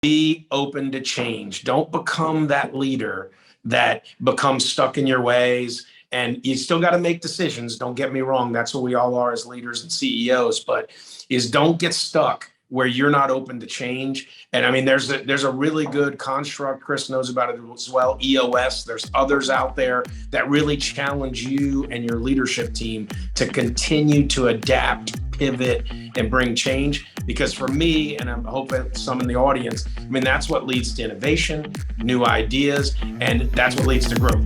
Be open to change. Don't become that leader that becomes stuck in your ways. And you still got to make decisions. Don't get me wrong. That's what we all are as leaders and CEOs. But don't get stuck where you're not open to change. And I mean, there's a really good construct. Chris knows about it as well. EOS. There's others out there that really challenge you and your leadership team to continue to adapt, pivot, and bring change. Because for me, and I'm hoping some in the audience, I mean, that's what leads to innovation, new ideas, and that's what leads to growth.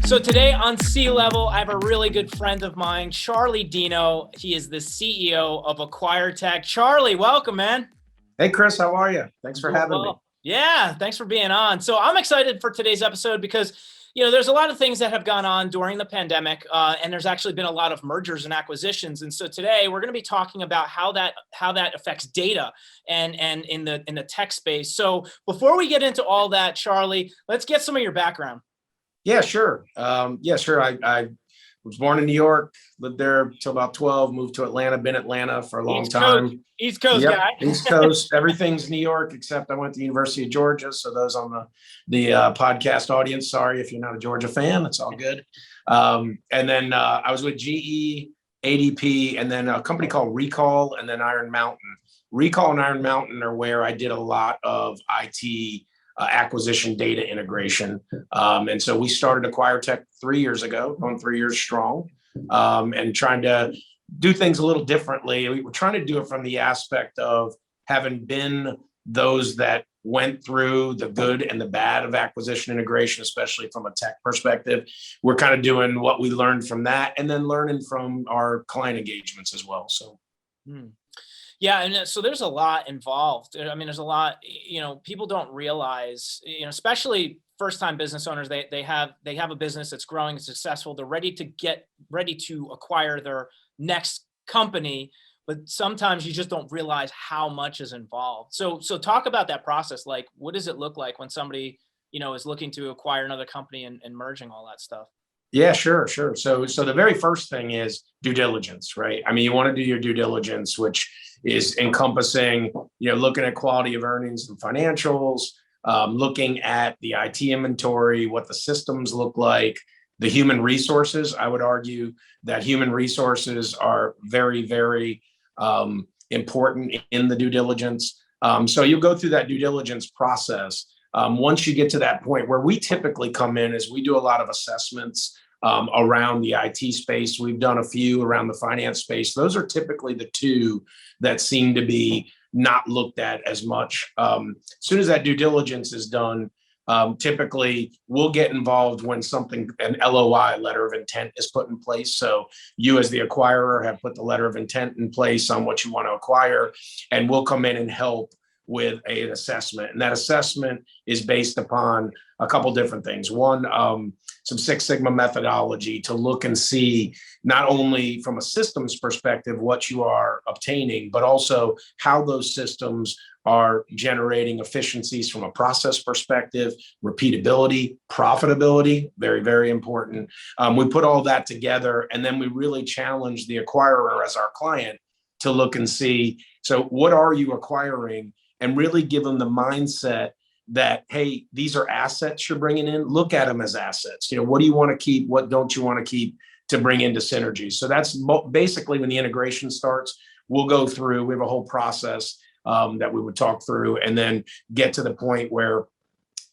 So today on CLevel, I have a really good friend of mine, Charlie Dino. He is the CEO of AcquireTek. Charlie, welcome, man. Hey, Chris, how are you? Thanks for having me. Yeah, thanks for being on. So I'm excited for today's episode because, you know, there's a lot of things that have gone on during the pandemic, and there's actually been a lot of mergers and acquisitions. And so today we're going to be talking about how that affects data and in the tech space. So before we get into all that, Charlie, let's get some of your background. Yeah, sure. I was born in New York, lived there till about 12, moved to Atlanta, been Atlanta for a long time. East Coast guy. East Coast. Everything's New York, except I went to the University of Georgia. So those on the podcast audience, sorry if you're not a Georgia fan, it's all good. And then I was with GE, ADP, and then a company called Recall, and then Iron Mountain. Recall and Iron Mountain are where I did a lot of IT acquisition data integration. And so we started AcquireTek 3 years ago, going 3 years strong, and trying to do things a little differently. We were trying to do it from the aspect of having been those that went through the good and the bad of acquisition integration, especially from a tech perspective. We're kind of doing what we learned from that and then learning from our client engagements as well. So. Yeah, and so there's a lot involved. I mean, there's a lot, you know, people don't realize, you know, especially first-time business owners, they have a business that's growing and successful. They're ready to acquire their next company, but sometimes you just don't realize how much is involved. So talk about that process. Like, what does it look like when somebody, you know, is looking to acquire another company and merging all that stuff? Yeah, sure. So the very first thing is due diligence, right? I mean, you want to do your due diligence, which is encompassing, you know, looking at quality of earnings and financials, looking at the IT inventory, what the systems look like, the human resources. I would argue that human resources are very, very important in the due diligence. So you'll go through that due diligence process. Once you get to that point, where we typically come in is we do a lot of assessments around the IT space. We've done a few around the finance space. Those are typically the two that seem to be not looked at as much. As soon as that due diligence is done, typically we'll get involved when an LOI, letter of intent, is put in place. So you as the acquirer have put the letter of intent in place on what you want to acquire, and we'll come in and help with an assessment. And that assessment is based upon a couple different things. One, some Six Sigma methodology to look and see not only from a systems perspective what you are obtaining, but also how those systems are generating efficiencies from a process perspective, repeatability, profitability, very, very important. We put all that together, and then we really challenge the acquirer as our client to look and see, so what are you acquiring? And really give them the mindset that, hey, these are assets you're bringing in. Look at them as assets. You know, what do you want to keep? What don't you want to keep to bring into synergies? So that's basically when the integration starts. We'll go through, we have a whole process that we would talk through and then get to the point where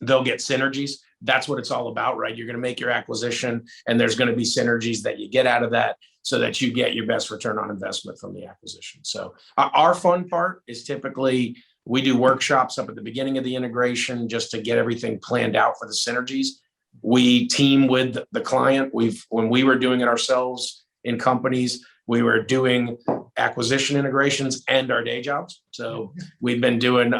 they'll get synergies. That's what it's all about, right? You're going to make your acquisition and there's going to be synergies that you get out of that so that you get your best return on investment from the acquisition. So our fun part is typically we do workshops up at the beginning of the integration just to get everything planned out for the synergies. We team with the client. When we were doing it ourselves in companies, we were doing acquisition integrations and our day jobs. So we've been doing,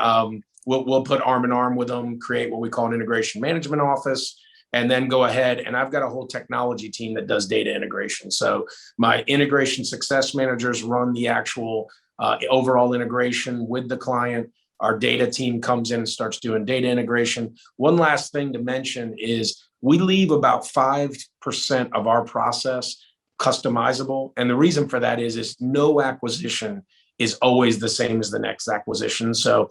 we'll put arm in arm with them, create what we call an integration management office, and then go ahead. And I've got a whole technology team that does data integration. So my integration success managers run the actual overall integration with the client. Our data team comes in and starts doing data integration. One last thing to mention is we leave about 5% of our process customizable. And the reason for that is no acquisition is always the same as the next acquisition. So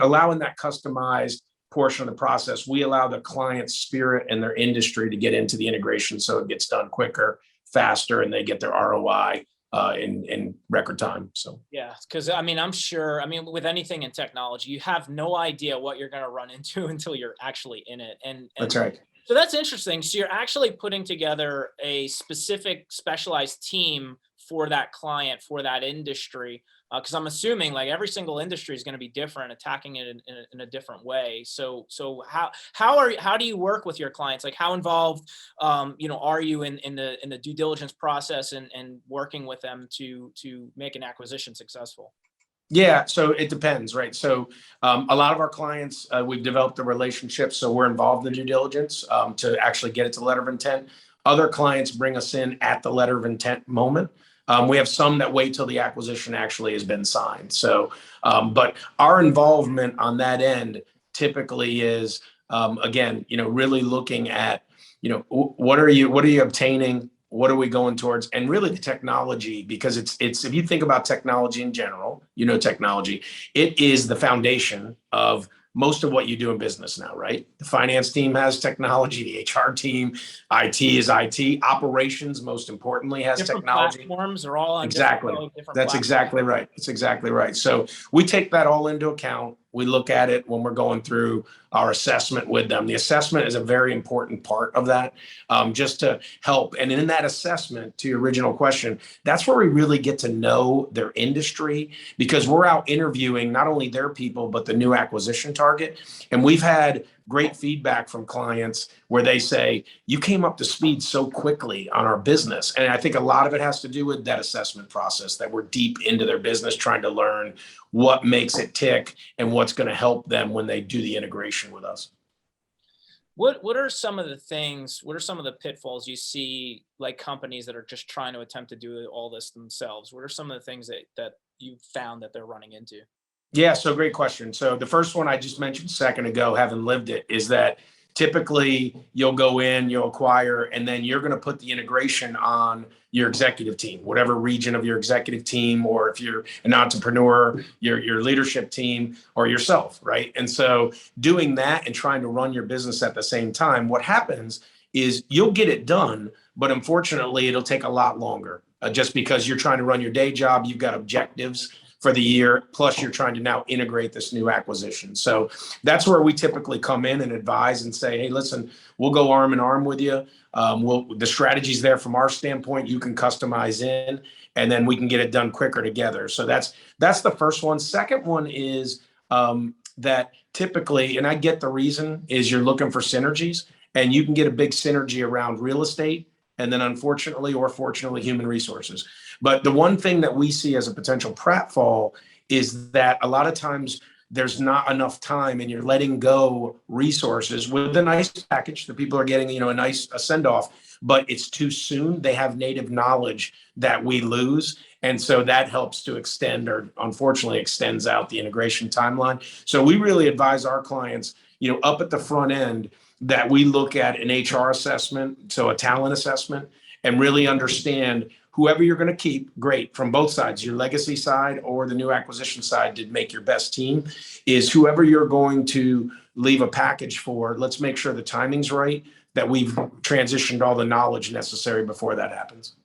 allowing that customized portion of the process, we allow the client's spirit and their industry to get into the integration so it gets done quicker, faster, and they get their ROI in record time. So yeah, because I mean, I'm sure, I mean, with anything in technology, you have no idea what you're going to run into until you're actually in it. And that's right. so that's interesting. So you're actually putting together a specific specialized team for that client, for that industry. Because I'm assuming like every single industry is going to be different, attacking it in a different way. So how do you work with your clients? Like how involved are you in the due diligence process and working with them to make an acquisition successful? Yeah, so it depends, right? So a lot of our clients, we've developed a relationship, so we're involved in due diligence to actually get it to letter of intent. Other clients bring us in at the letter of intent moment. We have some that wait till the acquisition actually has been signed. So, but our involvement on that end typically is, again, really looking at, what are you obtaining? What are we going towards? And really the technology, because it's if you think about technology in general, technology, it is the foundation of most of what you do in business now, right? The finance team has technology, the HR team, IT is IT, operations, most importantly, has Different technology. platforms are all on Exactly. different That's platforms. exactly right. It's exactly right. So we take that all into account. We look at it when we're going through our assessment with them. The assessment is a very important part of that, just to help. And in that assessment, to your original question, that's where we really get to know their industry, because we're out interviewing not only their people, but the new acquisition target. And we've had great feedback from clients where they say, you came up to speed so quickly on our business. And I think a lot of it has to do with that assessment process, that we're deep into their business, trying to learn what makes it tick and what's going to help them when they do the integration with us. What are some of the things, what are some of the pitfalls you see, like companies that are just trying to attempt to do all this themselves? What are some of the things that you've found that they're running into? Yeah, so great question. So the first one I just mentioned a second ago, having lived it, is that typically you'll go in, you'll acquire, and then you're going to put the integration on your executive team, whatever region of your executive team, or if you're an entrepreneur, your leadership team, or yourself, right? And so doing that and trying to run your business at the same time, what happens is you'll get it done, but unfortunately it'll take a lot longer, just because you're trying to run your day job, you've got objectives for the year, plus you're trying to now integrate this new acquisition. So that's where we typically come in and advise and say, hey, listen, we'll go arm in arm with you. The strategy's there from our standpoint. You can customize in, and then we can get it done quicker together. So that's the first one. Second one is that typically, and I get the reason, is you're looking for synergies, and you can get a big synergy around real estate, and then unfortunately or fortunately, human resources. But the one thing that we see as a potential pratfall is that a lot of times there's not enough time, and you're letting go resources with a nice package. The people are getting, a send off, but it's too soon. They have native knowledge that we lose. And so that helps to extend, or unfortunately extends out, the integration timeline. So we really advise our clients, up at the front end, that we look at an HR assessment, so a talent assessment, and really understand whoever you're going to keep, great, from both sides, your legacy side or the new acquisition side, to make your best team, is whoever you're going to leave a package for, let's make sure the timing's right, that we've transitioned all the knowledge necessary before that happens.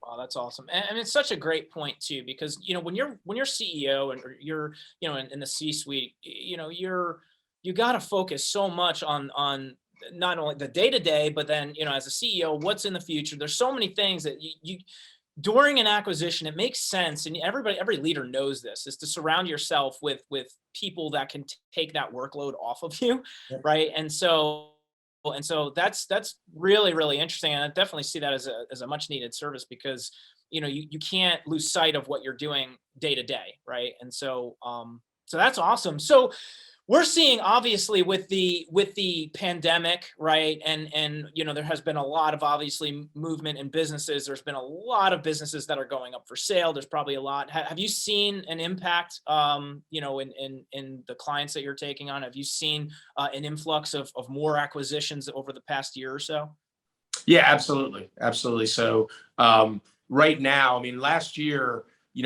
Wow, that's awesome. And it's such a great point too, because, when you're CEO and you're, in the C-suite, you got to focus so much on not only the day-to-day, but then, as a CEO, what's in the future. There's so many things that you during an acquisition, it makes sense. And every leader knows this, is to surround yourself with people that can take that workload off of you. Yeah. Right. And so that's really, really interesting. And I definitely see that as a much needed service, because, you can't lose sight of what you're doing day to day. Right. And so that's awesome. So we're seeing, obviously, with the pandemic, right? And there has been a lot of, obviously, movement in businesses. There's been a lot of businesses that are going up for sale. There's probably a lot. Have you seen an impact, in the clients that you're taking on? Have you seen an influx of more acquisitions over the past year or so? Yeah, absolutely. Absolutely. So right now, I mean, last year,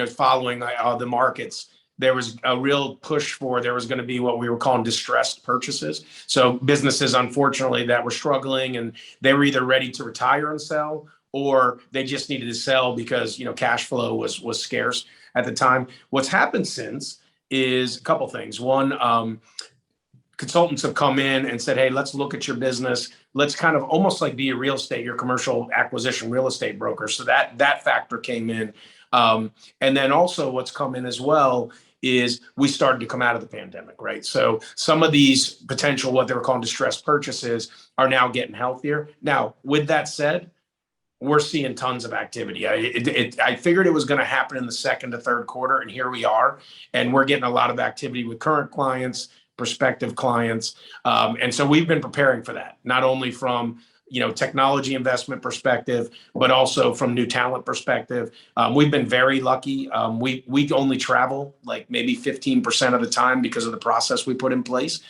following the markets, there was a real push for there was going to be what we were calling distressed purchases. So businesses, unfortunately, that were struggling and they were either ready to retire and sell, or they just needed to sell because cash flow was scarce at the time. What's happened since is a couple things. One, consultants have come in and said, hey, let's look at your business. Let's kind of almost like be a real estate, your commercial acquisition real estate broker. So that factor came in. And then also what's come in as well is we started to come out of the pandemic, right? So some of these potential, what they were calling distressed purchases, are now getting healthier. Now, with that said, we're seeing tons of activity. I figured it was going to happen in the second to third quarter, and here we are. And we're getting a lot of activity with current clients, prospective clients. And so we've been preparing for that, not only from technology investment perspective, but also from new talent perspective. We've been very lucky. We only travel like maybe 15% of the time because of the process we put in place.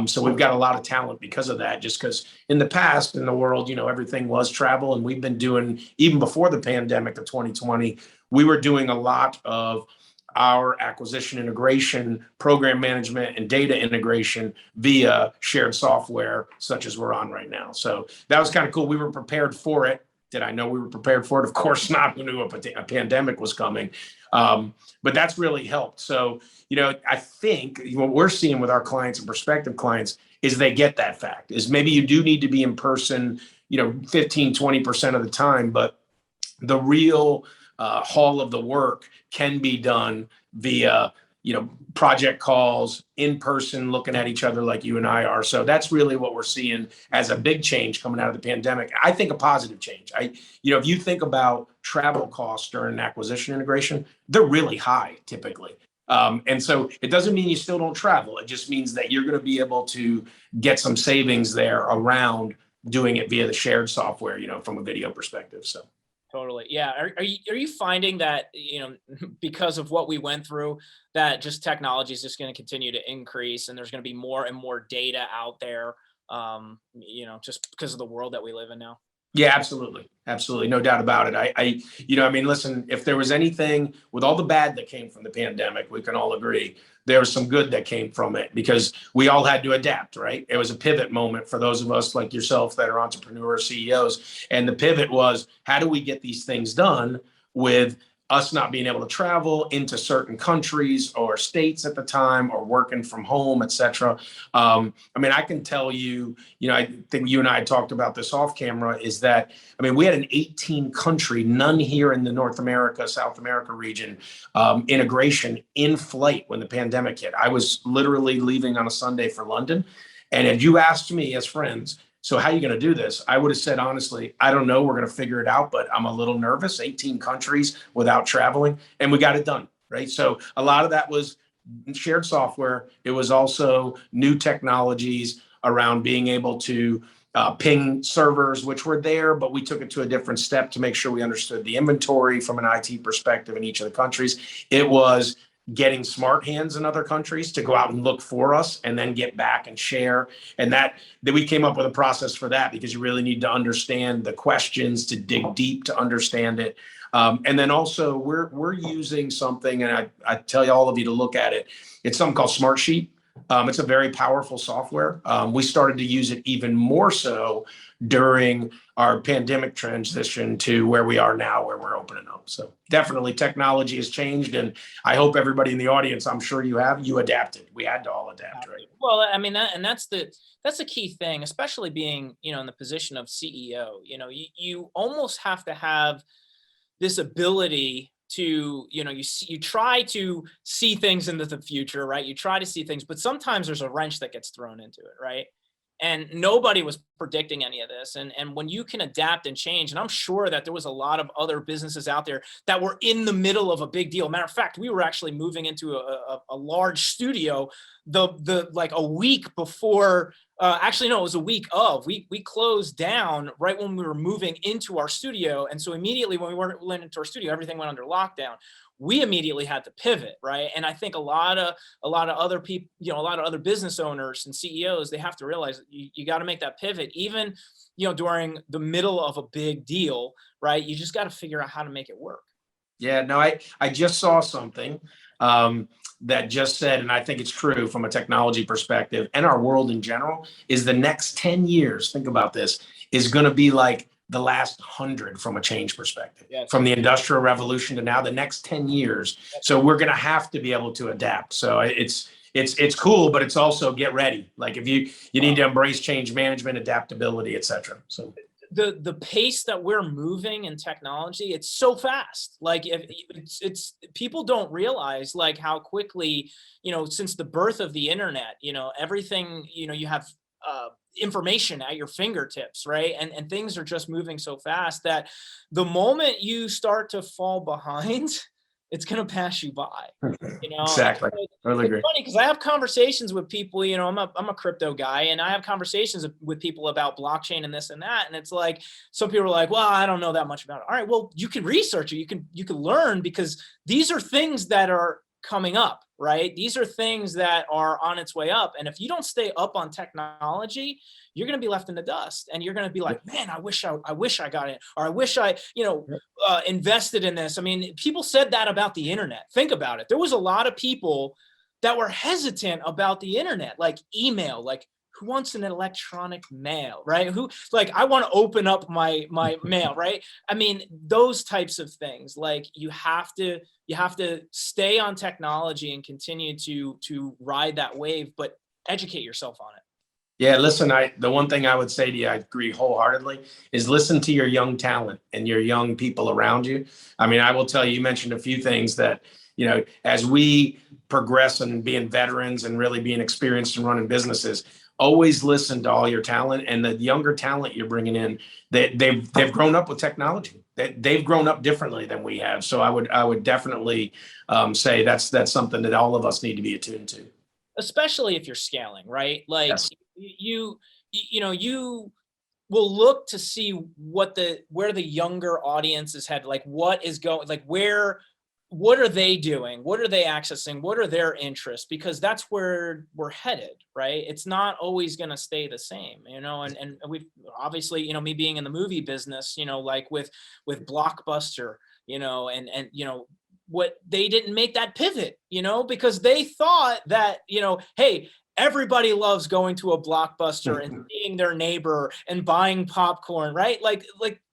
So we've got a lot of talent because of that, just because in the past in the world, everything was travel. And we've been doing, even before the pandemic of 2020, we were doing a lot of our acquisition integration, program management, and data integration via shared software, such as we're on right now. So that was kind of cool. We were prepared for it. Did I know we were prepared for it? Of course not. We knew a pandemic was coming. But that's really helped. So, I think what we're seeing with our clients and prospective clients is they get that fact, is maybe you do need to be in person, 15, 20% of the time, but the real haul of the work can be done via project calls, in person, looking at each other like you and I are. So that's really what we're seeing as a big change coming out of the pandemic. I think a positive change. If you think about travel costs during an acquisition integration, they're really high typically. And so it doesn't mean you still don't travel. It just means that you're going to be able to get some savings there around doing it via the shared software, from a video perspective. So. Totally. Yeah. Are you finding that, because of what we went through, that just technology is just going to continue to increase and there's going to be more and more data out there, just because of the world that we live in now? Yeah, absolutely. Absolutely. No doubt about it. I mean, listen, if there was anything with all the bad that came from the pandemic, we can all agree there was some good that came from it because we all had to adapt, right? It was a pivot moment for those of us like yourself that are entrepreneurs, CEOs. And the pivot was, how do we get these things done with us not being able to travel into certain countries or states at the time, or working from home, et cetera. I mean, I can tell you, I think you and I talked about this off camera, is that, I mean, we had an 18 country, none here in the North America, South America region, integration in flight when the pandemic hit. I was literally leaving on a Sunday for London. And if you asked me as friends, so how are you going to do this? I would have said, honestly, I don't know. We're going to figure it out, but I'm a little nervous. 18 countries without traveling, and we got it done, right? So a lot of that was shared software. It was also new technologies around being able to ping servers, which were there, but we took it to a different step to make sure we understood the inventory from an IT perspective in each of the countries. It was getting smart hands in other countries to go out and look for us and then get back and share. And that we came up with a process for that, because you really need to understand the questions to dig deep to understand it. And then also we're using something, and I tell all of you to look at it. It's something called Smartsheet. It's a very powerful software. We started to use it even more so during our pandemic transition to where we are now, where we're opening up. So definitely technology has changed, and I hope everybody in the audience, I'm sure you adapted. We had to all adapt, right? Well, I mean, that's the key thing, especially being, in the position of CEO. You almost have to have this ability to, you try to see things into the future, right? You try to see things, but sometimes there's a wrench that gets thrown into it, right? And nobody was predicting any of this. And when you can adapt and change, and I'm sure that there was a lot of other businesses out there that were in the middle of a big deal. Matter of fact, we were actually moving into a large studio like a week before. Actually, no, it was a week of. We closed down right when we were moving into our studio, and so immediately when we went into our studio, everything went under lockdown. we immediately had to pivot, right? And I think a lot of other people, a lot of other business owners and CEOs, they have to realize that you got to make that pivot, even during the middle of a big deal, right? You just got to figure out how to make it work. Yeah, no, I just saw something that just said, and I think it's true from a technology perspective and our world in general, is the next 10 years, think about this, is going to be like the last 100 from a change perspective. Yes. From the Industrial Revolution to now, the next 10 years. So we're going to have to be able to adapt. So it's cool, but it's also get ready. Like if you need to embrace change management, adaptability, et cetera. So the pace that we're moving in technology, it's so fast. Like if it's people don't realize like how quickly, since the birth of the internet, everything, you have information at your fingertips, right? And things are just moving so fast that the moment you start to fall behind, it's going to pass you by. Exactly. Totally agree. It's funny because I have conversations with people, I'm a crypto guy, and I have conversations with people about blockchain and this and that. And it's like, some people are like, well, I don't know that much about it. All right, well, you can research it. You can learn, because these are things that are coming up, right? These are things that are on its way up. And if you don't stay up on technology, you're going to be left in the dust, and you're going to be like, man, I wish I got it. Or I wish I, invested in this. I mean, people said that about the internet. Think about it. There was a lot of people that were hesitant about the internet, like email, like who wants an electronic mail, right? Who, like, I want to open up my mail, right? I mean, those types of things, like you have to stay on technology and continue to ride that wave, but educate yourself on it. Yeah, listen, the one thing I would say to you, I agree wholeheartedly, is listen to your young talent and your young people around you. I mean, I will tell you, you mentioned a few things that, as we progress and being veterans and really being experienced in running businesses, always listen to all your talent, and the younger talent you're bringing in, they've grown up with technology. They've grown up differently than we have. So I would definitely say that's something that all of us need to be attuned to. Especially if you're scaling, right? Like Yes. you will look to see where the younger audience is headed, like what is going, like what are they doing? What are they accessing? What are their interests? Because that's where we're headed, right? It's not always going to stay the same, and we've obviously, me being in the movie business, like with Blockbuster, and what they didn't make that pivot, because they thought that, hey, everybody loves going to a Blockbuster and seeing their neighbor and buying popcorn, right? Like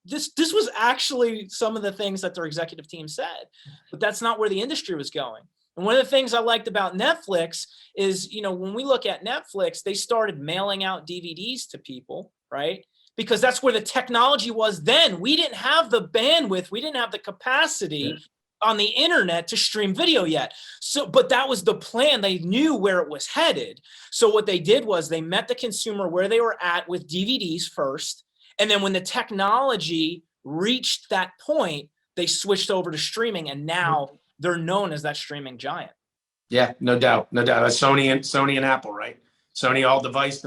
this was actually some of the things that their executive team said, but that's not where the industry was going. And one of the things I liked about Netflix is, when we look at Netflix, they started mailing out DVDs to people, right? Because that's where the technology was then. We didn't have the bandwidth. We didn't have the capacity on the internet to stream video yet. So, but that was the plan. They knew where it was headed. So what they did was they met the consumer where they were at with DVDs first. And then when the technology reached that point, they switched over to streaming, and now they're known as that streaming giant. Yeah, no doubt. That's Sony and Apple, right? Sony all device,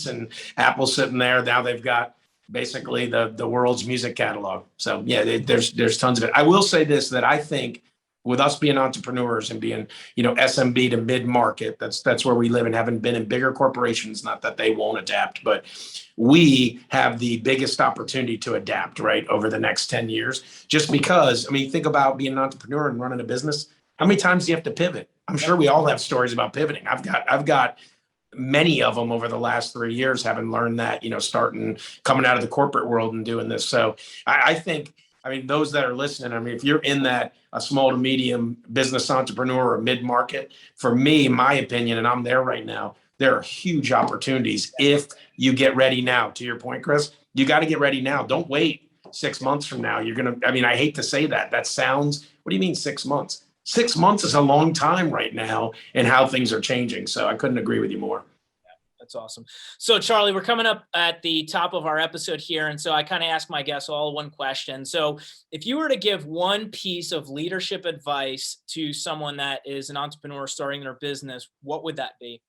and Apple sitting there. Now they've got basically the world's music catalog. So yeah, there's tons of it. I will say this, that I think with us being entrepreneurs and being, SMB to mid-market, that's where we live, and having been in bigger corporations, not that they won't adapt, but we have the biggest opportunity to adapt, right, over the next 10 years, just because, think about being an entrepreneur and running a business. How many times do you have to pivot? I'm sure we all have stories about pivoting. I've got many of them over the last 3 years, having learned that, coming out of the corporate world and doing this. So I think, those that are listening, if you're in a small to medium business entrepreneur or mid-market, for me, my opinion, and I'm there right now, there are huge opportunities if you get ready now. To your point, Chris, you got to get ready now. Don't wait 6 months from now. You're going to, I hate to say that. That sounds, what do you mean 6 months? 6 months is a long time right now and how things are changing. So I couldn't agree with you more. That's awesome. So Charlie, we're coming up at the top of our episode here. And so I kind of ask my guests all one question. So if you were to give one piece of leadership advice to someone that is an entrepreneur starting their business, what would that be?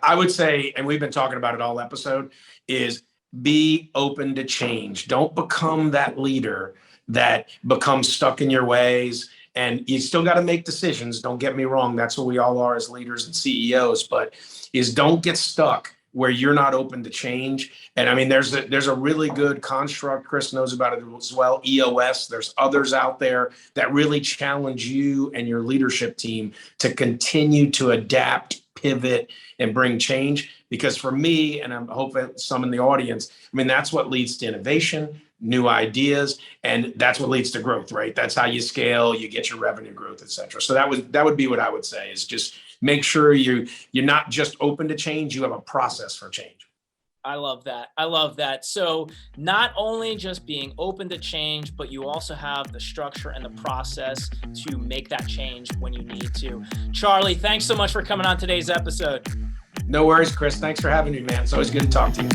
I would say, and we've been talking about it all episode, is be open to change. Don't become that leader that becomes stuck in your ways and you still got to make decisions. Don't get me wrong. That's what we all are as leaders and CEOs, but is don't get stuck where you're not open to change. And I mean, there's a really good construct. Chris knows about it as well. EOS, there's others out there that really challenge you and your leadership team to continue to adapt, pivot, and bring change. Because for me, and I'm hoping some in the audience, I mean, that's what leads to innovation, new ideas, and that's what leads to growth, right? That's how you scale, you get your revenue growth, et cetera. So that would be what I would say, is just make sure you're not just open to change, you have a process for change. I love that. I love that. So not only just being open to change, but you also have the structure and the process to make that change when you need to. Charlie, thanks so much for coming on today's episode. No worries, Chris. Thanks for having me, man. It's always good to talk to you.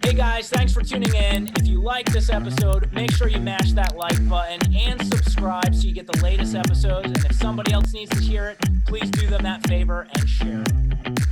Hey guys, thanks for tuning in. If you like this episode, make sure you mash that like button and subscribe so you get the latest episodes. And if somebody else needs to hear it, please do them that favor and share it.